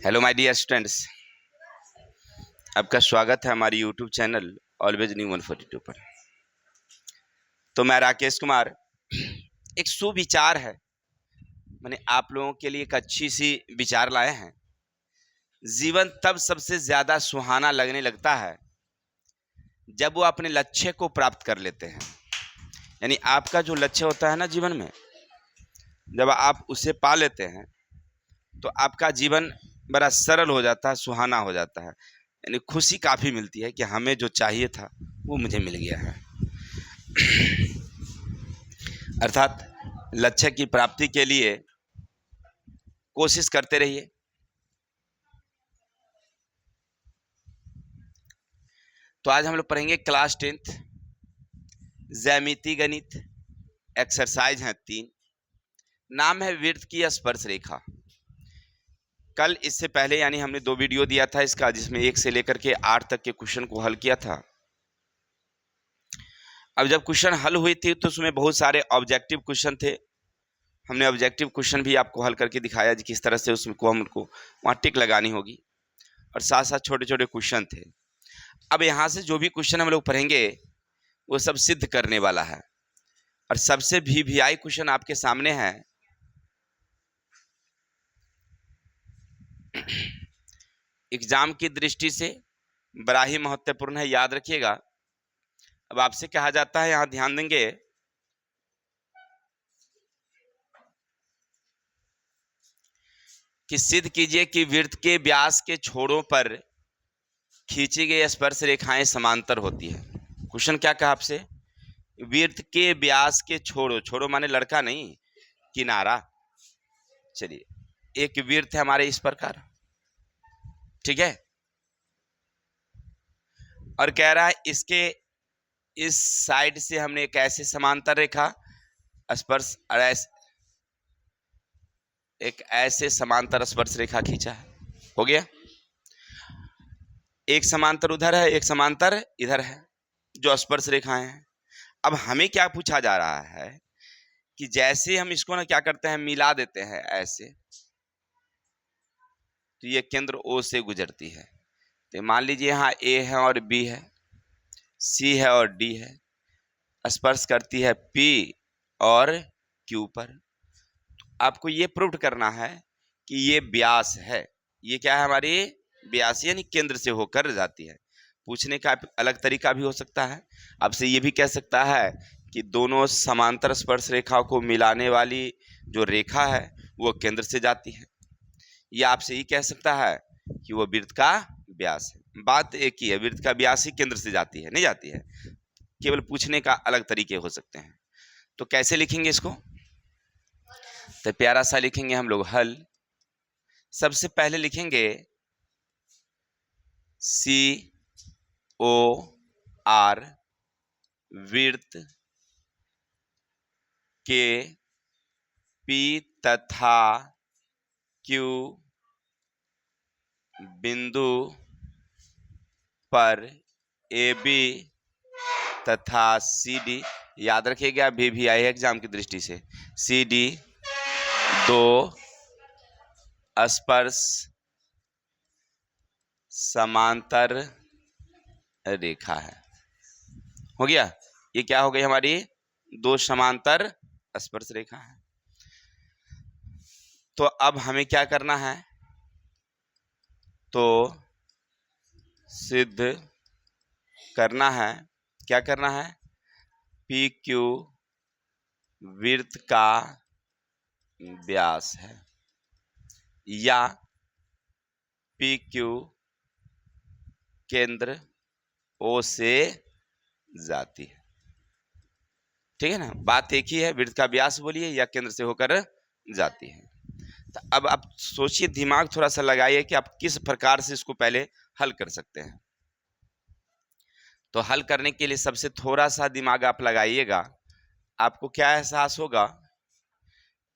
Hello my dear students, आपका स्वागत है हमारी यूट्यूब चैनल ऑलवेज न्यू 142 पर। तो मैं राकेश कुमार, एक सुविचार है, मैंने आप लोगों के लिए एक अच्छी सी विचार लाए हैं। जीवन तब सबसे ज्यादा सुहाना लगने लगता है जब वो अपने लक्ष्य को प्राप्त कर लेते हैं। यानी आपका जो लक्ष्य होता है ना जीवन में, जब आप उसे पा लेते हैं तो आपका जीवन बड़ा सरल हो जाता है, सुहाना हो जाता है। यानी खुशी काफ़ी मिलती है कि हमें जो चाहिए था वो मुझे मिल गया है। अर्थात लक्ष्य की प्राप्ति के लिए कोशिश करते रहिए। तो आज हम लोग पढ़ेंगे क्लास 10th ज्यामिति गणित। एक्सरसाइज है 3, नाम है वृत्त की स्पर्श रेखा। कल इससे पहले यानी हमने 2 वीडियो दिया था इसका, जिसमें 1 से लेकर के 8 तक के क्वेश्चन को हल किया था। अब जब क्वेश्चन हल हुई थी तो उसमें बहुत सारे ऑब्जेक्टिव क्वेश्चन थे। हमने ऑब्जेक्टिव क्वेश्चन भी आपको हल करके दिखाया कि किस तरह से उसको हमको वहाँ टिक लगानी होगी, और साथ साथ छोटे छोटे क्वेश्चन थे। अब यहाँ से जो भी क्वेश्चन हम लोग पढ़ेंगे वो सब सिद्ध करने वाला है, और सबसे वीवीआई क्वेश्चन आपके सामने है। एग्जाम की दृष्टि से बड़ा ही महत्वपूर्ण है, याद रखिएगा। अब आपसे कहा जाता है, यहाँ ध्यान देंगे, कि सिद्ध कीजिए कि वृत्त के व्यास के छोरों पर खींची गई स्पर्श रेखाएं समांतर होती है। क्वेश्चन क्या कहा आपसे? वृत्त के व्यास के छोरों, छोरों माने लड़का नहीं, किनारा। चलिए, एक वृत्त है हमारे इस प्रकार, ठीक है, और कह रहा है इसके इस साइड से हमने एक ऐसे समांतर रेखा स्पर्श एक ऐसे समांतर स्पर्श रेखा खींचा है। हो गया, एक समांतर उधर है, एक समांतर इधर है, जो स्पर्श रेखाएं हैं। अब हमें क्या पूछा जा रहा है कि जैसे हम इसको ना क्या करते हैं, मिला देते हैं ऐसे, तो ये केंद्र ओ से गुजरती है। तो मान लीजिए यहाँ ए है और बी है, सी है और डी है, स्पर्श करती है पी और क्यू पर। तो आपको ये प्रूव करना है कि ये व्यास है। ये क्या है, हमारी व्यास, यानी केंद्र से होकर जाती है। पूछने का अलग तरीका भी हो सकता है, आपसे ये भी कह सकता है कि दोनों समांतर स्पर्श रेखाओं को मिलाने वाली जो रेखा है वो केंद्र से जाती है। या आपसे ये कह सकता है कि वो वृत्त का व्यास है। बात एक ही है, वृत्त का व्यास ही केंद्र से जाती है, नहीं जाती है। केवल पूछने का अलग तरीके हो सकते हैं। तो कैसे लिखेंगे इसको? तो प्यारा सा लिखेंगे हम लोग हल। सबसे पहले लिखेंगे सी ओ आर, वृत्त के पी तथा क्यू बिंदु पर ए बी तथा सी डी, याद रखिएगा भी आई है एग्जाम की दृष्टि से, सी डी दो स्पर्श समांतर रेखा है। हो गया, ये क्या हो गई हमारी? दो समांतर स्पर्श रेखा है। तो अब हमें क्या करना है? तो सिद्ध करना है, क्या करना है? पी क्यू वृत्त का व्यास है, या पी क्यू केंद्र ओ से जाती है। ठीक है ना, बात एक ही है, वृत्त का व्यास बोलिए या केंद्र से होकर जाती है। तो अब आप सोचिए, दिमाग थोड़ा सा लगाइए कि आप किस प्रकार से इसको पहले हल कर सकते हैं। तो हल करने के लिए सबसे थोड़ा सा दिमाग आप लगाइएगा, आपको क्या एहसास होगा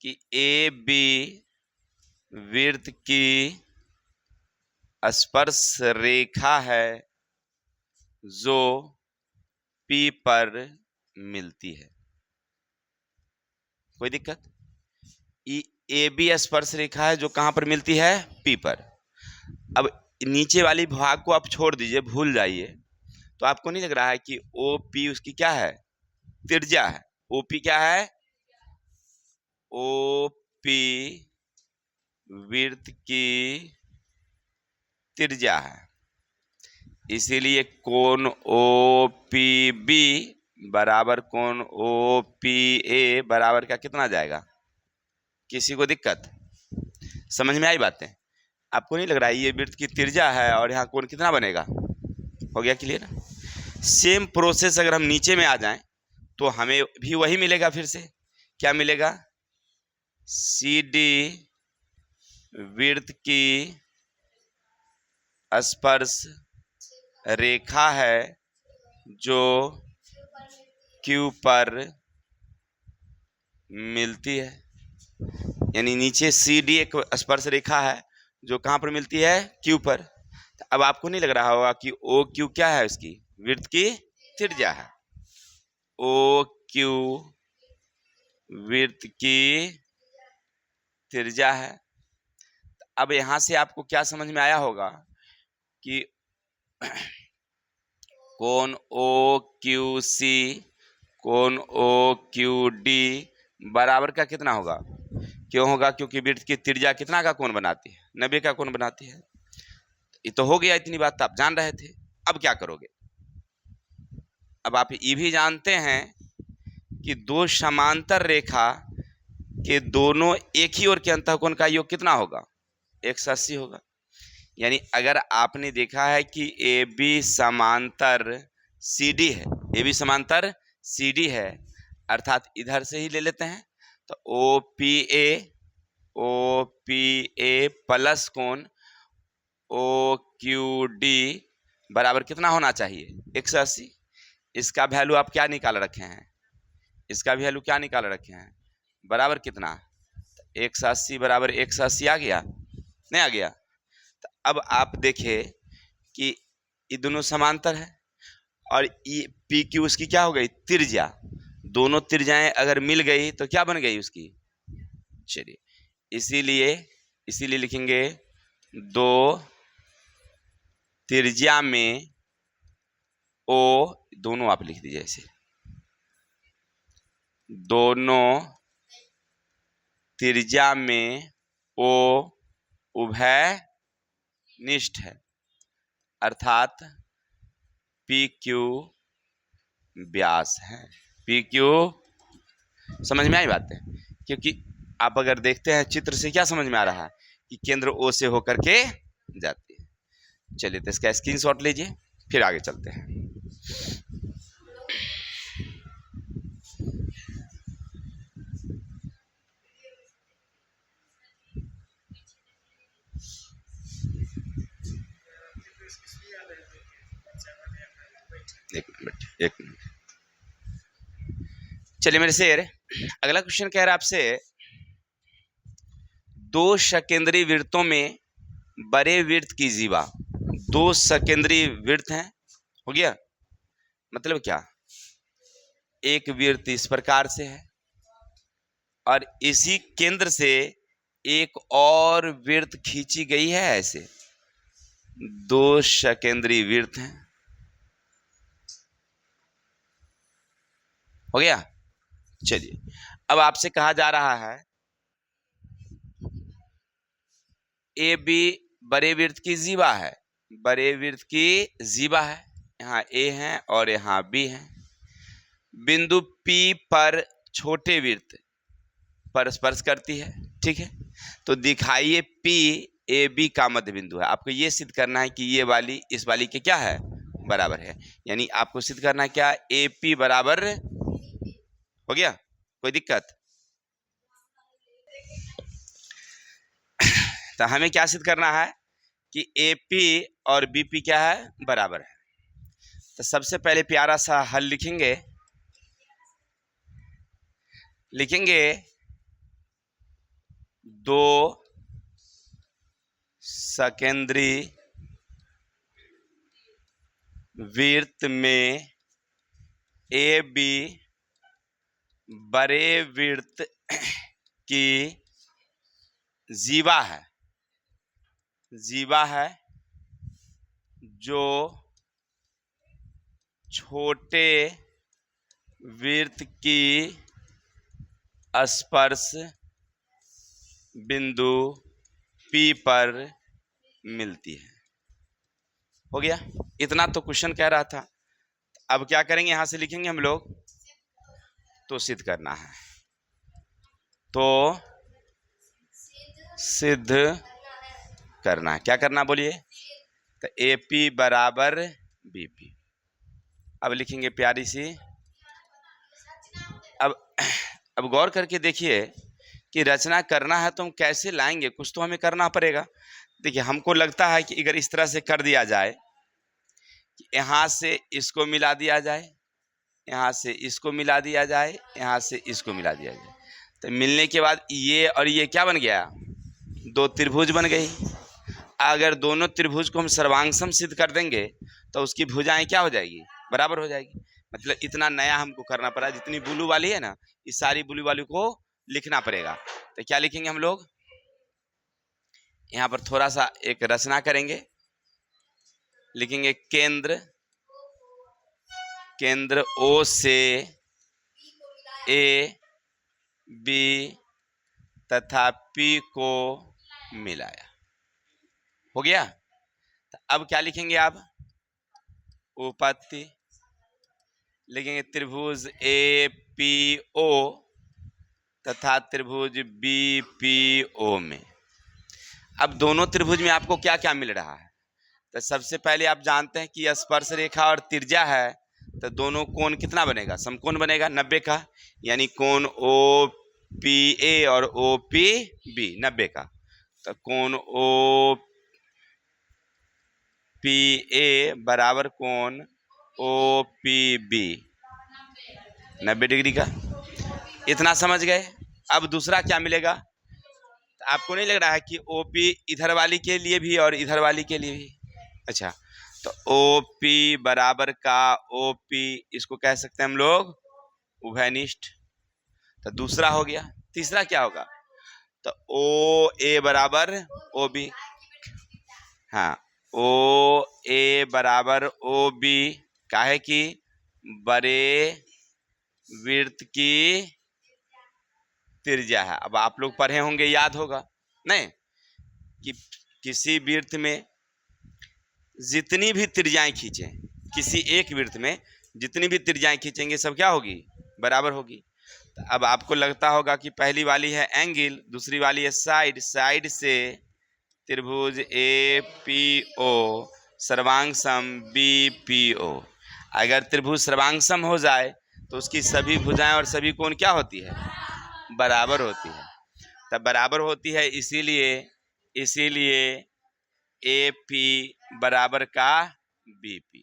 कि ए बी वृत्त की स्पर्श रेखा है जो पी पर मिलती है। कोई दिक्कत? ए बी स्पर्श रेखा है जो कहां पर मिलती है? पी पर। अब नीचे वाली भाग को आप छोड़ दीजिए, भूल जाइए। तो आपको नहीं लग रहा है कि ओ पी उसकी क्या है, त्रिज्या है। ओपी क्या है, ओ पी वृत्त की त्रिज्या है। इसीलिए कोण ओ पी बी बराबर कोण ओ पी ए बराबर का कितना जाएगा। किसी को दिक्कत, समझ में आई बातें? आपको नहीं लग रहा है ये वृत्त की त्रिज्या है और यहाँ कोण कितना बनेगा? हो गया क्लियर? सेम प्रोसेस अगर हम नीचे में आ जाएं तो हमें भी वही मिलेगा। फिर से क्या मिलेगा, सी डी वृत्त की स्पर्श रेखा है जो क्यू पर मिलती है। यानी नीचे सी डी एक स्पर्श रेखा है जो कहाँ पर मिलती है, क्यू पर। तो अब आपको नहीं लग रहा होगा कि ओ क्यू क्या है, उसकी वृत्त की त्रिज्या है। ओ क्यू वृत्त की त्रिज्या है। अब यहां से आपको क्या समझ में आया होगा कि कोण ओ क्यू सी कोण ओ क्यू डी बराबर का कितना होगा? क्यों होगा? क्योंकि वृत्त की त्रिज्या कितना का कोण बनाती है, 90 का कोण बनाती है। ये तो हो गया, इतनी बात तो आप जान रहे थे। अब क्या करोगे? अब आप ये भी जानते हैं कि दो समांतर रेखा के दोनों एक ही ओर के अंतःकोण का योग कितना होगा, 180 होगा। यानी अगर आपने देखा है कि ए बी समांतर सी डी है, ए बी समांतर सी डी है, अर्थात इधर से ही ले लेते हैं तो ओ पी ए प्लस कोण ओ क्यू डी बराबर कितना होना चाहिए, 180। इसका वैल्यू आप क्या निकाल रखे हैं, इसका वैल्यू क्या निकाल रखे हैं, बराबर कितना, 180 बराबर 180 आ गया, नहीं आ गया? तो अब आप देखिए कि ये दोनों समांतर है और ये पी क्यू उसकी क्या हो गई, त्रिज्या। दोनों त्रिज्याएं अगर मिल गई तो क्या बन गई उसकी। चलिए इसीलिए लिखेंगे दो त्रिज्या में ओ, दोनों आप लिख दीजिए ऐसे, दोनों त्रिज्या में ओ उभय निष्ठ है, अर्थात पी क्यू व्यास है। पी क्यू, समझ में आई बात है? क्योंकि आप अगर देखते हैं चित्र से क्या समझ में आ रहा है कि केंद्र ओ से होकर के जाती है। चलिए तो इसका स्क्रीनशॉट लीजिए, फिर आगे चलते हैं। एक मिनट चलिए मेरे शेर, अगला क्वेश्चन कह रहा है आपसे, दो सकेंद्री वृत्तों में बड़े वृत्त की जीवा, दो सकेंद्री वृत्त हैं, हो गया मतलब क्या, एक वृत्त इस प्रकार से है और इसी केंद्र से एक और वृत्त खींची गई है ऐसे, दो सकेंद्री वृत्त हैं, हो गया। चलिए अब आपसे कहा जा रहा है ए बी बड़े वृत्त की जीवा है, बड़े वृत्त की जीवा है, यहाँ ए है और यहाँ बी है। बिंदु P पर छोटे वृत्त पर स्पर्श करती है, ठीक है। तो दिखाइए P ए बी का मध्य बिंदु है। आपको ये सिद्ध करना है कि ये वाली इस वाली के क्या है, बराबर है। यानी आपको सिद्ध करना है क्या, ए पी बराबर, हो गया, कोई दिक्कत? तो हमें क्या सिद्ध करना है कि ए पी और बी पी क्या है, बराबर है। तो सबसे पहले प्यारा सा हल लिखेंगे, दो सकेंद्री वृत्त में ए बी बड़े वृत्त की जीवा है, जो छोटे वृत्त की स्पर्श बिंदु P पर मिलती है। हो गया, इतना तो क्वेश्चन कह रहा था। अब क्या करेंगे, यहां से लिखेंगे हम लोग, तो सिद्ध करना है, तो सिद्ध करना है। क्या करना बोलिए, तो AP बराबर BP। अब लिखेंगे प्यारी सी, अब गौर करके देखिए कि रचना करना है तो हम कैसे लाएंगे, कुछ तो हमें करना पड़ेगा। देखिए, हमको लगता है कि अगर इस तरह से कर दिया जाए कि यहाँ से इसको मिला दिया जाए, यहाँ से इसको मिला दिया जाए, यहाँ से इसको मिला दिया जाए, तो मिलने के बाद ये और ये क्या बन गया, दो त्रिभुज बन गई। अगर दोनों त्रिभुज को हम सर्वांगसम सिद्ध कर देंगे तो उसकी भुजाएं क्या हो जाएगी, बराबर हो जाएगी। मतलब इतना नया हमको करना पड़ा, जितनी ब्लू वाली है ना, इस सारी ब्लू वाली को लिखना पड़ेगा। तो क्या लिखेंगे हम लोग, यहाँ पर थोड़ा सा एक रचना करेंगे, लिखेंगे केंद्र O से A B तथा P को मिलाया। हो गया। तो अब क्या लिखेंगे आप, उपपत्ति लिखेंगे त्रिभुज APO तथा त्रिभुज BPO में। अब दोनों त्रिभुज में आपको क्या क्या मिल रहा है, तो सबसे पहले आप जानते हैं कि स्पर्श रेखा और त्रिज्या है, तो दोनों कोण कितना बनेगा, समकोण बनेगा 90 का, यानी कोण OPA और OPB 90 का। तो कोण OPA बराबर कोण OPB 90 डिग्री का। इतना समझ गए। अब दूसरा क्या मिलेगा, तो आपको नहीं लग रहा है कि OP इधर वाली के लिए भी और इधर वाली के लिए भी, अच्छा, तो OP बराबर का OP, इसको कह सकते हैं हम लोग उभयनिष्ठ। तो दूसरा हो गया। तीसरा क्या होगा, तो OA बराबर OB, हाँ, OA बराबर OB, काहे कि बड़े वृत्त की त्रिज्या है। अब आप लोग पढ़े होंगे, याद होगा नहीं, कि किसी वृत्त में जितनी भी त्रिज्याएं खींचें, किसी एक वृत्त में जितनी भी त्रिज्याएं खींचेंगे सब क्या होगी, बराबर होगी। तो अब आपको लगता होगा कि पहली वाली है एंगल, दूसरी वाली है साइड, साइड से त्रिभुज APO सर्वांग सम BPO। अगर त्रिभुज सर्वांग सम हो जाए तो उसकी सभी भुजाएं और सभी कोण क्या होती है, बराबर होती है। तब बराबर होती है, इसीलिए AP बराबर का BP।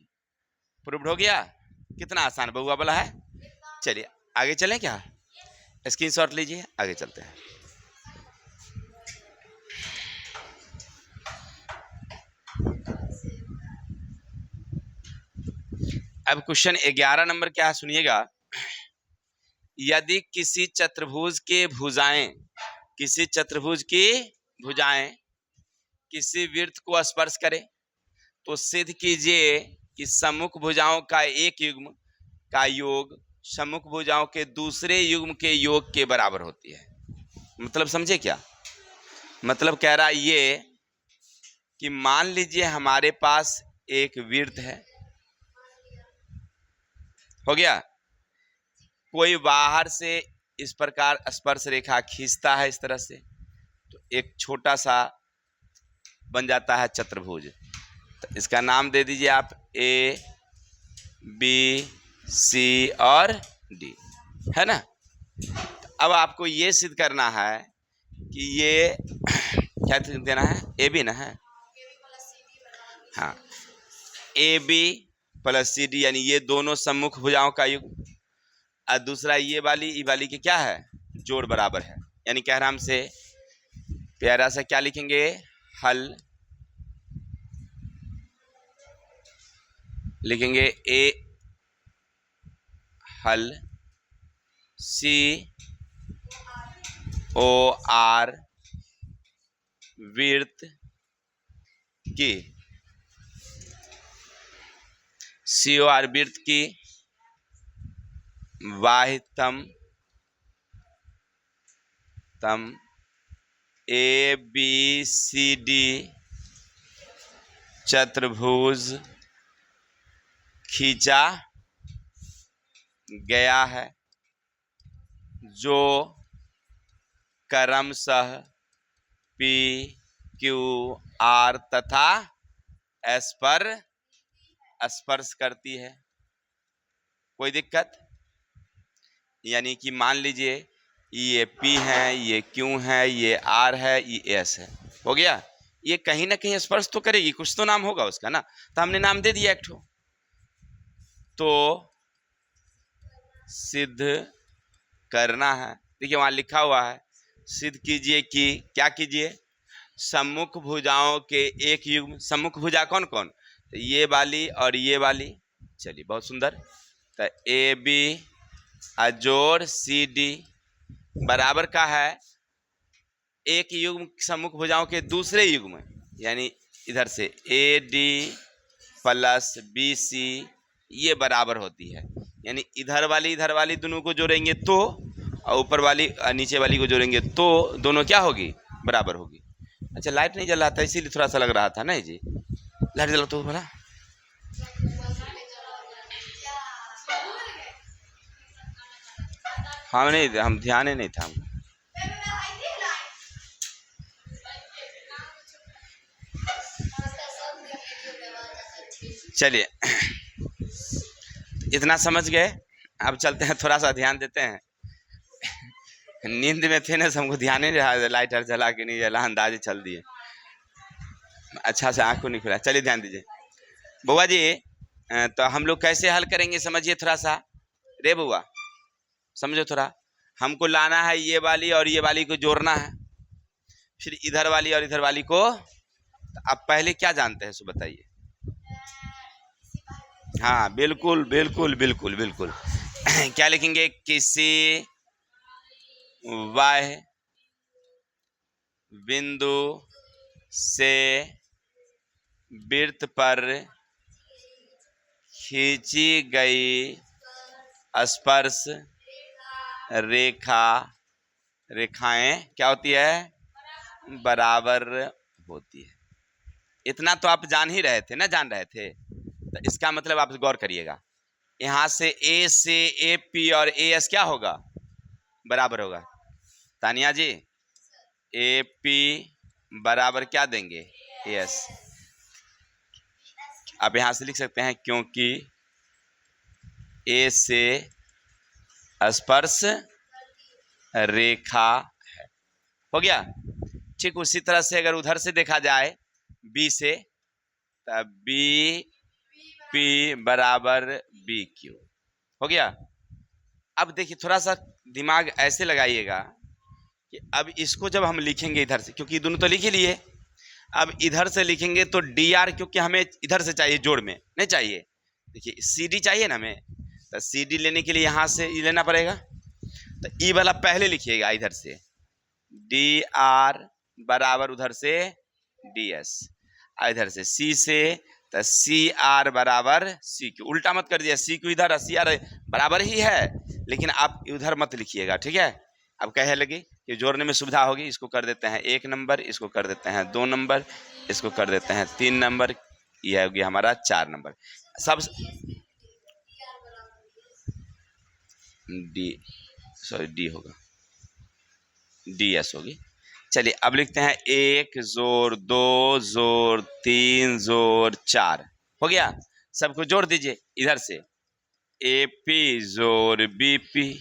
प्रूव्ड हो गया। कितना आसान बहुआ वाला है। चलिए आगे चलें, क्या स्क्रीनशॉट लीजिए, आगे चलते हैं। अब क्वेश्चन 11 नंबर क्या है, सुनिएगा। यदि किसी चतुर्भुज की भुजाएं किसी वृत्त को स्पर्श करे तो सिद्ध कीजिए कि सम्मुख भुजाओं का एक युग्म का योग सम्मुख भुजाओं के दूसरे युग्म के योग के बराबर होती है। मतलब समझे क्या, मतलब कह रहा ये कि मान लीजिए हमारे पास एक वृत्त है, हो गया, कोई बाहर से इस प्रकार स्पर्श रेखा खींचता है इस तरह से, तो एक छोटा सा बन जाता है चतुर्भुज। तो इसका नाम दे दीजिए आप A B C और D, है ना। अब आपको ये सिद्ध करना है कि ये क्या देना है, AB ना है, हाँ, AB प्लस CD, यानी ये दोनों सम्मुख भुजाओं का युग, और दूसरा ये वाली के क्या है, जोड़ बराबर है। यानी कह रहा हमसे प्यारा सा क्या लिखेंगे, हल लिखेंगे A हल COR वृत्त की COR वृत्त की बाह्यतम ABCD चतुर्भुज खींचा गया है जो क्रमशः PQR तथा S पर स्पर्श करती है। कोई दिक्कत? यानी कि मान लीजिए ये P है, ये Q है, ये R है, ये S है। हो गया? ये कहीं ना कहीं स्पर्श तो करेगी, कुछ तो नाम होगा उसका ना, तो हमने नाम दे दिया एक ठो। तो सिद्ध करना है, देखिए वहां लिखा हुआ है सिद्ध कीजिए कि क्या कीजिए, सम्मुख भुजाओं के एक युग्म। सम्मुख भुजा कौन कौन? तो ये वाली और ये वाली। चलिए बहुत सुंदर। तो AB अजोड़ CD बराबर का है एक युग्म सम्मुख भुजाओं के दूसरे युग्म, यानी इधर से AD प्लस BC ये बराबर होती है। यानी इधर वाली दोनों को जोड़ेंगे तो, और ऊपर वाली नीचे वाली को जोड़ेंगे तो दोनों क्या होगी? बराबर होगी। अच्छा लाइट नहीं जल रहा था इसीलिए थोड़ा सा लग रहा था ना जी। लाइट जला तो भला। हम ध्यान ही नहीं था। चलिए इतना समझ गए, अब चलते हैं, थोड़ा सा ध्यान देते हैं। नींद में थे ना, हमको ध्यान ही रहा, लाइट जला कि नहीं जला, अंदाजे चल दिए, अच्छा से आंख को नहीं खुला। चलिए ध्यान दीजिए बुआ जी। तो हम लोग कैसे हल करेंगे समझिए थोड़ा सा। रे बुआ समझो थोड़ा, हमको लाना है ये वाली और ये वाली को जोड़ना है, फिर इधर वाली और इधर वाली को। तो आप पहले क्या जानते हैं सो बताइए। हाँ बिल्कुल बिल्कुल बिल्कुल बिल्कुल। क्या लिखेंगे? किसी वह बिंदु से वृत्त पर खींची गई स्पर्श रेखाएं क्या होती है? बराबर होती है। इतना तो आप जान ही रहे थे ना, जान रहे थे। तो इसका मतलब आप गौर करिएगा, यहां से A से AP और AS क्या होगा? बराबर होगा। तानिया जी AP बराबर क्या देंगे? AS। आप यहां से लिख सकते हैं क्योंकि A से स्पर्श रेखा है। हो गया? ठीक उसी तरह से अगर उधर से देखा जाए B से, तब BP बराबर BQ। हो गया? अब देखिए थोड़ा सा दिमाग ऐसे लगाइएगा कि अब इसको जब हम लिखेंगे इधर से, क्योंकि दोनों तो लिख ही लिए, अब इधर से लिखेंगे तो DR, क्योंकि हमें इधर से चाहिए, जोड़ में नहीं चाहिए। देखिए CD चाहिए ना हमें, तो CD लेने के लिए यहाँ से E लेना पड़ेगा। तो E वाला पहले लिखिएगा इधर से, DR बराबर उधर से DS, इधर से C से तो CR बराबर CQ। उल्टा मत कर दिया, CQ इधर और CR बराबर ही है, लेकिन आप उधर मत लिखिएगा, ठीक है? अब कहे लगे कि जोड़ने में सुविधा होगी, इसको कर देते हैं 1 नंबर, इसको कर देते हैं 2 नंबर, इसको कर देते हैं 3 नंबर, यह हो गया हमारा 4 नंबर। सब डी होगा, DS होगी। चलिए अब लिखते हैं 1 जोड़ 2 जोड़ 3 जोड़ 4। हो गया? सबको जोड़ दीजिए इधर से, AP जोड़ BP,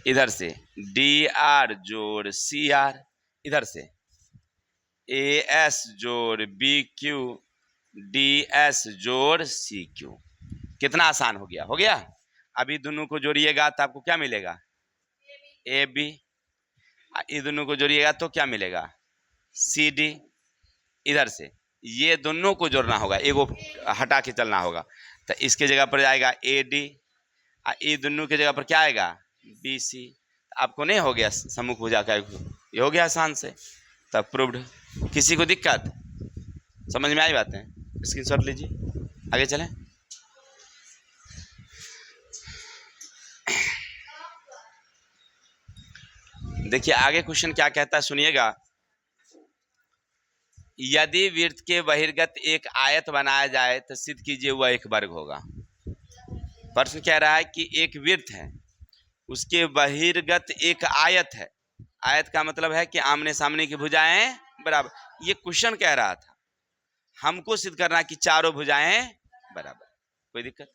इधर से DR जोड़ CR, इधर से AS जोड़ BQ, DS जोड़ CQ। कितना आसान हो गया? हो गया? अभी दोनों को जोड़िएगा तो आपको क्या मिलेगा? AB। ये दोनों को जोड़िएगा तो क्या मिलेगा? CD। इधर से ये दोनों को जोड़ना होगा, एगो हटा के चलना होगा, तो इसके जगह पर जाएगा AD, ये दोनों के जगह पर क्या आएगा? BC। आपको नहीं हो गया सम्मुख भुजा का? ये हो गया आसान से, तब प्रूव्ड। किसी को दिक्कत? समझ में आई बातें? स्क्रीनशॉट लीजिए, आगे चलें। देखिए आगे क्वेश्चन क्या कहता है, सुनिएगा। यदि वृत्त के बहिर्गत एक आयत बनाया जाए तो सिद्ध कीजिए वह एक वर्ग होगा। प्रश्न कह रहा है कि एक वृत्त है, उसके बहिर्गत एक आयत है। आयत का मतलब है कि आमने सामने की भुजाएं बराबर। ये क्वेश्चन कह रहा था, हमको सिद्ध करना कि चारों भुजाएं बराबर। कोई दिक्कत?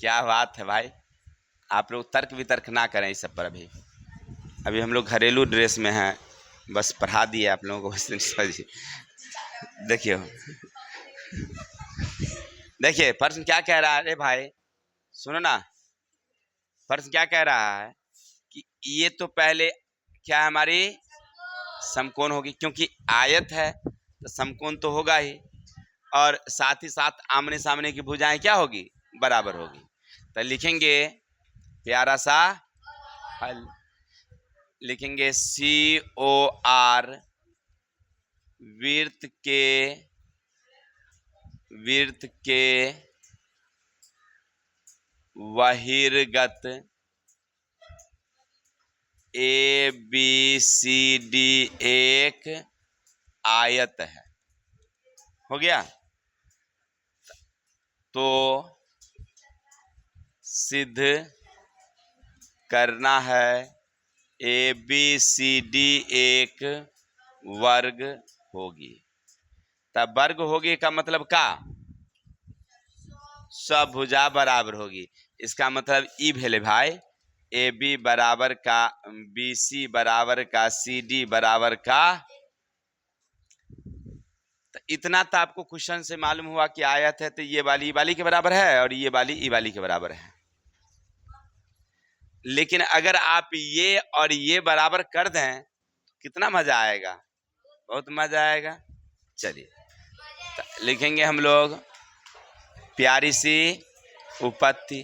क्या बात है भाई, आप लोग तर्क वितर्क ना करें इस सब पर। अभी हम लोग घरेलू ड्रेस में हैं, बस पढ़ा दिए आप लोगों को, बस समझिए। देखिए देखिए प्रश्न क्या कह रहा है। अरे भाई सुनो ना, प्रश्न क्या कह रहा है कि ये तो पहले क्या है, हमारी समकोण होगी, क्योंकि आयत है तो समकोण तो होगा ही, और साथ ही साथ आमने सामने की भुजाएं क्या होगी, बराबर होगी। तो लिखेंगे प्यारा सा हल, लिखेंगे COR वृत्त के बहिर्गत ABCD एक आयत है। हो गया? तो सिद्ध करना है ABCD एक वर्ग होगी। तब वर्ग होगी का मतलब का सब भुजा बराबर होगी। इसका मतलब ई भेले भाई, AB बराबर का BC बराबर का CD बराबर का। तो इतना तो आपको क्वेश्चन से मालूम हुआ कि आयत है तो ये वाली ई वाली के बराबर है और ये वाली ई वाली के बराबर है। लेकिन अगर आप ये और ये बराबर कर दें तो कितना मजा आएगा, बहुत मजा आएगा। चलिए तो लिखेंगे हम लोग प्यारी सी उपपत्ति।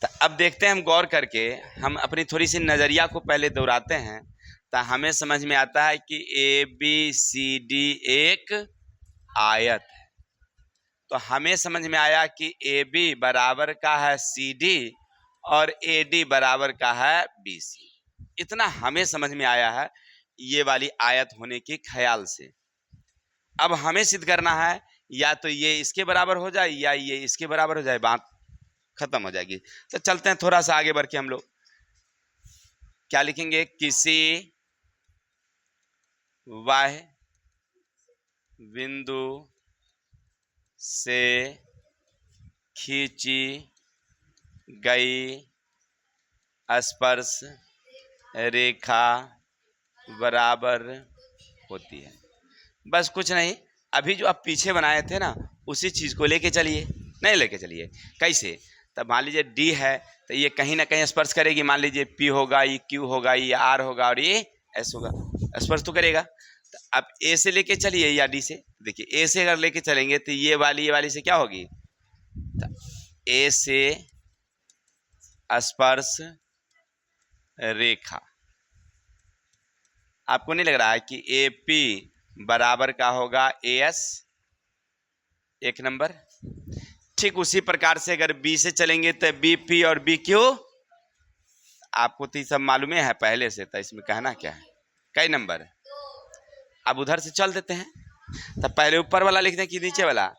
तो अब देखते हैं हम गौर करके, हम अपनी थोड़ी सी नजरिया को पहले दोहराते हैं तो हमें समझ में आता है कि ABCD एक आयत है। तो हमें समझ में आया कि AB बराबर का है CD और AD बराबर का है BC। इतना हमें समझ में आया है ये वाली आयत होने के ख्याल से। अब हमें सिद्ध करना है या तो ये इसके बराबर हो जाए या ये इसके बराबर हो जाए, बात खत्म हो जाएगी। तो चलते हैं थोड़ा सा आगे बढ़ के, हम लोग क्या लिखेंगे, किसी वह बिंदु से खींची गई स्पर्श रेखा बराबर होती है। बस कुछ नहीं, अभी जो आप पीछे बनाए थे ना उसी चीज को लेके चलिए, नहीं लेके चलिए। कैसे? तब मान लीजिए D है तो ये कहीं ना कहीं स्पर्श करेगी। मान लीजिए P होगा, ये Q होगा, ये R होगा और ये S होगा, स्पर्श तो करेगा। तो अब A से लेके चलिए या D से। देखिए A से अगर लेके चलेंगे तो ये वाली से क्या होगी, तो A से स्पर्श रेखा। आपको नहीं लग रहा है कि AP बराबर का होगा AS, एक नंबर। ठीक उसी प्रकार से अगर B से चलेंगे तो BP और BQ, आपको तो ये सब मालूम है पहले से, तो इसमें कहना क्या है, कई नंबर। अब उधर से चल देते हैं, तो पहले ऊपर वाला लिखते हैं कि नीचे वाला,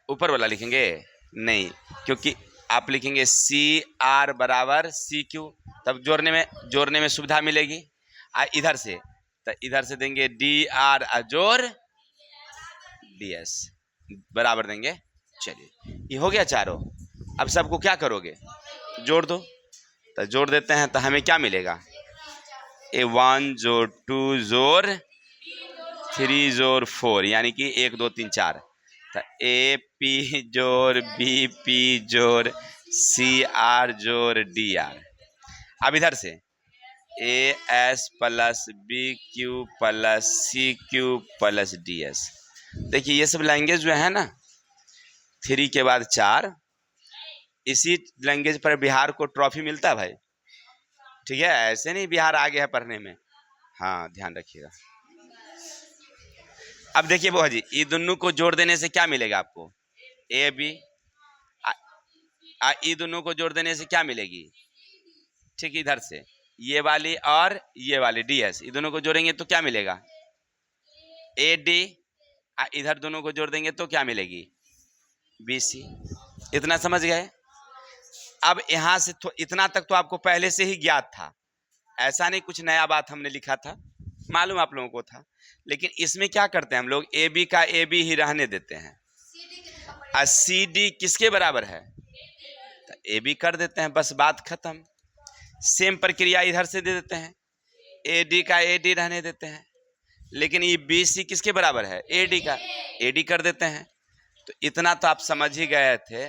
ऊपर वाला लिखेंगे नहीं, क्योंकि आप लिखेंगे CR बराबर CQ, तब जोड़ने में सुविधा मिलेगी। इधर से तो इधर से देंगे DR जोड़ DS बराबर देंगे। चलिए ये हो गया चारों। अब सबको क्या करोगे, जोड़ दो। तो जोड़ देते हैं तो हमें क्या मिलेगा, A1 जोड़ 2 जोड़ 3 जोड़ 4, यानी कि 1 2 3 4। तो AP जोड़ BP जोड़ CR जोड़ DR। अब इधर से AS plus BQ plus CQ plus DS। देखिए ये सब लैंग्वेज जो है ना, 3 के बाद 4, इसी लैंग्वेज पर बिहार को ट्रॉफी मिलता है भाई। ठीक है, ऐसे नहीं बिहार आगे है पढ़ने में, हाँ ध्यान रखिएगा। अब देखिए बुआ जी, ये दोनों को जोड़ देने से क्या मिलेगा आपको, ए बी, ये दोनों को जोड़ देने से क्या मिलेगी, ठीक इधर से ये वाली और ये वाली डी एस, ये दोनों को जोड़ेंगे तो क्या मिलेगा, ए डी, इधर दोनों को जोड़ देंगे तो क्या मिलेगी, बी सी। इतना समझ गए। अब यहां से इतना तक तो आपको पहले से ही ज्ञात था, ऐसा नहीं कुछ नया बात हमने लिखा था, मालूम आप लोगों को था। लेकिन इसमें क्या करते हैं हम लोग, ए बी का ए बी ही रहने देते हैं, और सी डी किसके बराबर है, तो ए बी कर देते हैं, बस बात खत्म। सेम प्रक्रिया इधर से दे देते हैं, ए डी का ए डी रहने देते हैं, लेकिन ये बी सी किसके बराबर है, ए डी का, ए डी कर देते हैं। तो इतना तो आप समझ ही गए थे।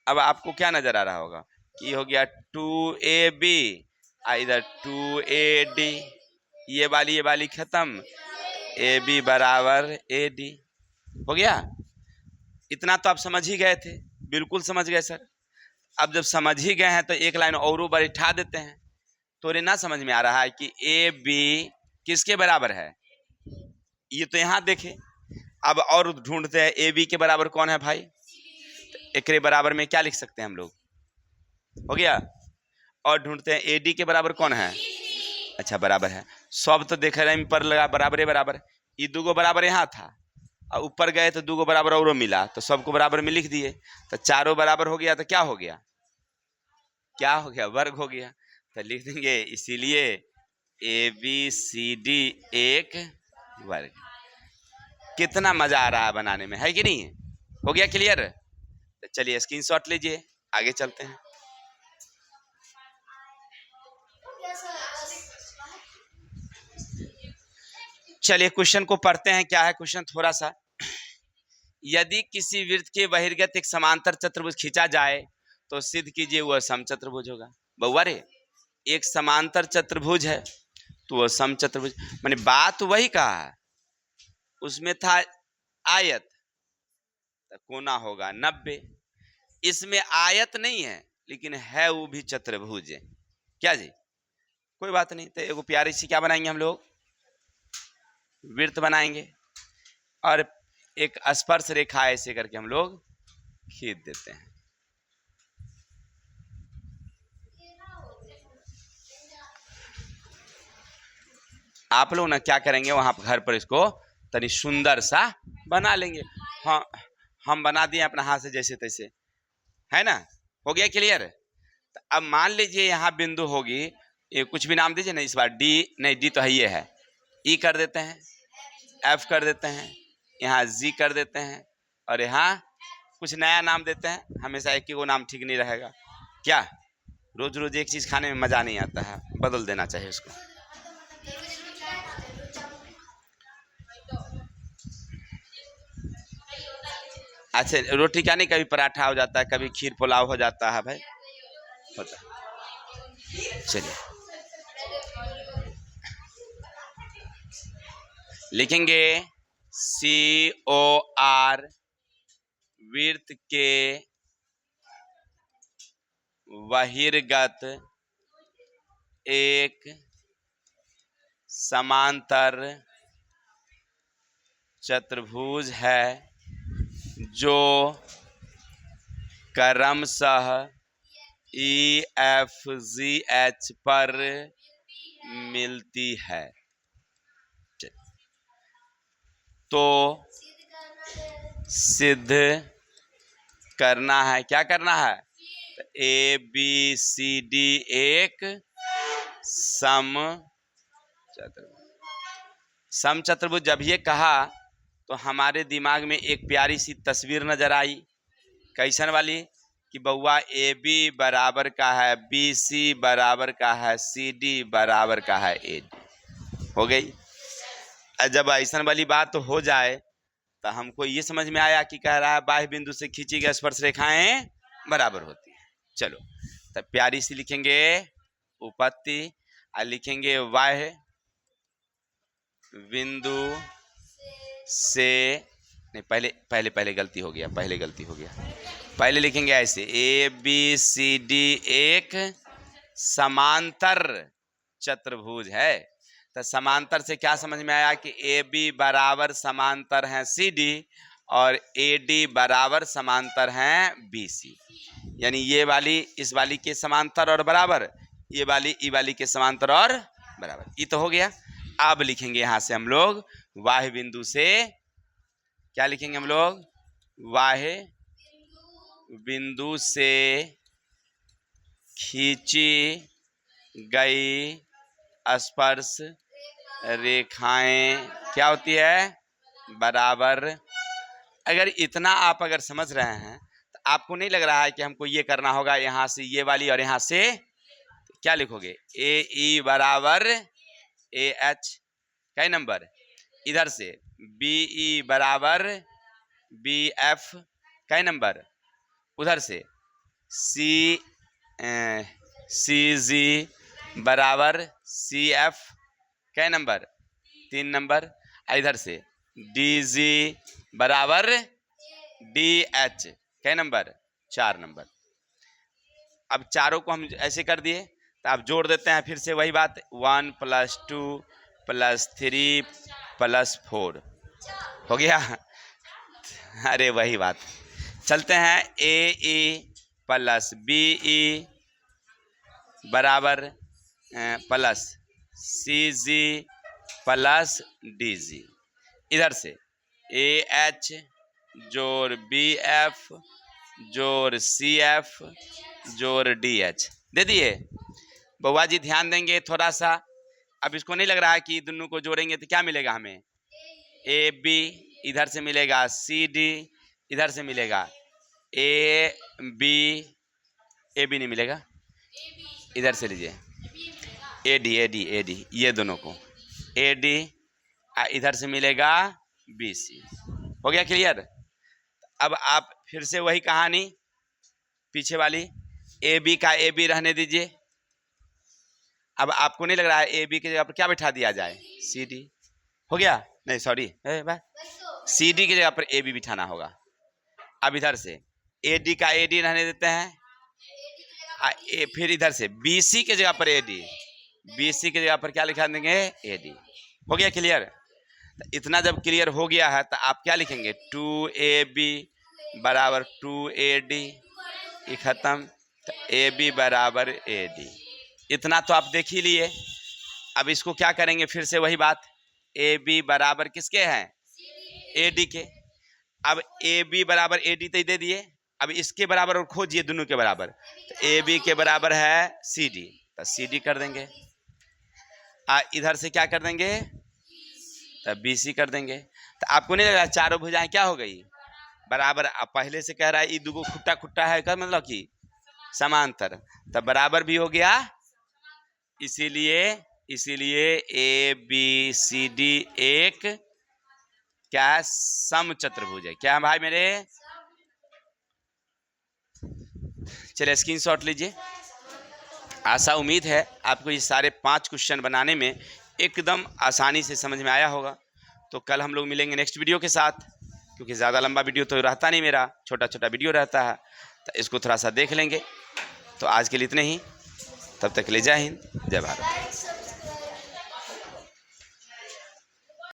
अब आपको क्या नजर आ रहा होगा कि हो गया 2AB, इधर 2AD, ये वाली खत्म, AB बराबर AD हो गया। इतना तो आप समझ ही गए थे, बिल्कुल समझ गए सर। अब जब समझ ही गए हैं तो एक लाइन और बैठा देते हैं। तो ना समझ में आ रहा है कि AB किसके बराबर है, ये तो यहाँ देखे। अब और ढूंढते हैं AB के बराबर कौन है भाई, तो एक बराबर में क्या लिख सकते हैं हम लोग, हो गया। और ढूंढते हैं AD के बराबर कौन है, अच्छा बराबर है, सब तो देख रहे हैं पर लगा बराबर बराबर, ये दो बराबर यहाँ था और ऊपर गए तो दो बराबर और मिला, तो सबको बराबर में लिख दिए, तो चारों बराबर हो गया, तो क्या हो गया, क्या हो गया, वर्ग हो गया। तो लिख देंगे इसीलिए ABCD एक वर्ग। कितना मजा आ रहा है बनाने में, है कि नहीं, हो गया क्लियर। तो चलिए स्क्रीनशॉट लीजिए, आगे चलते हैं। चलिए क्वेश्चन को पढ़ते हैं, क्या है क्वेश्चन थोड़ा सा। यदि किसी वृत्त के बहिर्गत एक समांतर चतुर्भुज खींचा जाए तो सिद्ध कीजिए वह समचतुर्भुज होगा। बउआ रे, एक समांतर चतुर्भुज है तो वह समचतुर्भुज, माने बात वही कहा है, उसमें था आयत, तो कोना होगा 90। इसमें आयत नहीं है लेकिन है वो भी चतुर्भुज है, क्या जी, कोई बात नहीं। तो एगो प्यारी सी क्या बनाएंगे हम लोग, वृत्त बनाएंगे और एक स्पर्श रेखा ऐसे करके हम लोग खींच देते हैं। आप लोग ना क्या करेंगे, वहां घर पर इसको तनी सुंदर सा बना लेंगे। हाँ, हम बना दिए अपना हाथ से जैसे तैसे, है ना, हो गया क्लियर। तो अब मान लीजिए यहाँ बिंदु होगी, ये कुछ भी नाम दीजिए ना, इस बार डी नहीं, डी तो है ये है, ई कर देते हैं, एफ कर देते हैं, यहाँ जी कर देते हैं, और यहाँ कुछ नया नाम देते हैं। हमेशा एक ही को नाम ठीक नहीं रहेगा, क्या रोज रोज एक चीज खाने में मजा नहीं आता है, बदल देना चाहिए उसको। अच्छा रोटी क्या नहीं, कभी पराठा हो जाता है, कभी खीर पुलाव हो जाता है भाई, होता है। चलिए लिखेंगे COR वृत्त के बहिर्गत एक समांतर चतुर्भुज है जो क्रमशः EFGH पर मिलती है। तो सिद्ध करना है, क्या करना है, तो ABCD एक सम चतुर्भुज। सम चतुर्भुज जब ये कहा तो हमारे दिमाग में एक प्यारी सी तस्वीर नजर आई, कैसन वाली, कि बउआ AB बराबर का है BC बराबर का है CD बराबर का है AD, हो गई। जब ऐसा वाली बात हो जाए तो हमको ये समझ में आया कि कह रहा है बाह्य बिंदु से खींची गई स्पर्श रेखाएं बराबर होती हैं। चलो तब प्यारी सी लिखेंगे उपपत्ति, और लिखेंगे बाह्य बिंदु से नहीं, पहले गलती हो गया, पहले लिखेंगे ऐसे ABCD एक समांतर समचतुर्भुज है। तो समांतर से क्या समझ में आया कि ए बी बराबर समांतर हैं सी डी और ए डी बराबर समांतर हैं बी सी। यानी ये वाली इस वाली के समांतर और बराबर, ये वाली ई वाली के समांतर और बराबर। ये तो हो गया। अब लिखेंगे यहां से हम लोग वाह्य बिंदु से, क्या लिखेंगे हम लोग, वाह्य बिंदु से खींची गई स्पर्श रेखाएं क्या होती है, बराबर। अगर इतना आप अगर समझ रहे हैं तो आपको नहीं लग रहा है कि हमको ये करना होगा, यहाँ से ये वाली और यहाँ से तो क्या लिखोगे, ए ई बराबर ए एच कई नंबर, इधर से बी ई बराबर बी एफ कई नंबर, उधर से सी जी बराबर सी एफ कै नंबर, 3 नंबर। इधर से डी जी बराबर डी एच कै नंबर, 4 नंबर। अब चारों को हम ऐसे कर दिए तो आप जोड़ देते हैं फिर से वही बात, 1 + 2 + 3 + 4 हो गया। अरे वही बात, चलते हैं ए ई प्लस बी ई बराबर प्लस सी जी प्लस डी जी, इधर से ए एच जोड़ बी एफ जोड़ सी एफ जोड़ डी एच दे दिए। बउआ जी ध्यान देंगे थोड़ा सा, अब इसको नहीं लग रहा है कि दोनों को जोड़ेंगे तो क्या मिलेगा हमें, ए बी, इधर से मिलेगा सी डी, इधर से मिलेगा ए बी नहीं मिलेगा, इधर से लीजिए ए डी, ये दोनों को ए डी, इधर से मिलेगा बी सी। हो गया क्लियर। अब आप फिर से वही कहानी पीछे वाली, ए बी का ए बी रहने दीजिए। अब आपको नहीं लग रहा है ए बी की जगह पर क्या बैठा दिया जाए, सी डी। हो गया, नहीं सॉरी, सी डी की जगह पर ए बी बिठाना होगा। अब इधर से ए डी का ए डी रहने देते हैं, फिर इधर से बी सी की जगह पर ए डी, बी सी की जगह पर क्या लिखा देंगे, ए डी। हो गया क्लियर। तो इतना जब क्लियर हो गया है तो आप क्या लिखेंगे, 2AB बराबर 2AD, ये खत्म, तो AB बराबर AD। इतना तो आप देख ही लिए। अब इसको क्या करेंगे, फिर से वही बात, AB बराबर किसके हैं, AD के। अब AB बराबर AD तो दे दिए, अब इसके बराबर और खोजिए दोनों के बराबर, तो AB के बराबर है CD, तो CD कर देंगे। इधर से क्या कर देंगे, तो BC कर देंगे। तो आपको नहीं लग रहा चारों भुजाएं क्या हो गई, बराबर। अब पहले से कह रहा है ये दुगो खुट्टा खुट्टा है, का मतलब कि समांतर, तब बराबर भी हो गया। इसीलिए ABCD एक क्या है, समचतुर्भुज है। क्या है भाई मेरे, चलिए स्क्रीनशॉट लीजिए। आशा उम्मीद है आपको ये सारे 5 क्वेश्चन बनाने में एकदम आसानी से समझ में आया होगा। तो कल हम लोग मिलेंगे नेक्स्ट वीडियो के साथ, क्योंकि ज़्यादा लंबा वीडियो तो रहता नहीं, मेरा छोटा छोटा वीडियो रहता है, तो इसको थोड़ा सा देख लेंगे। तो आज के लिए इतने ही, तब तक ले जय हिंद जय भारत।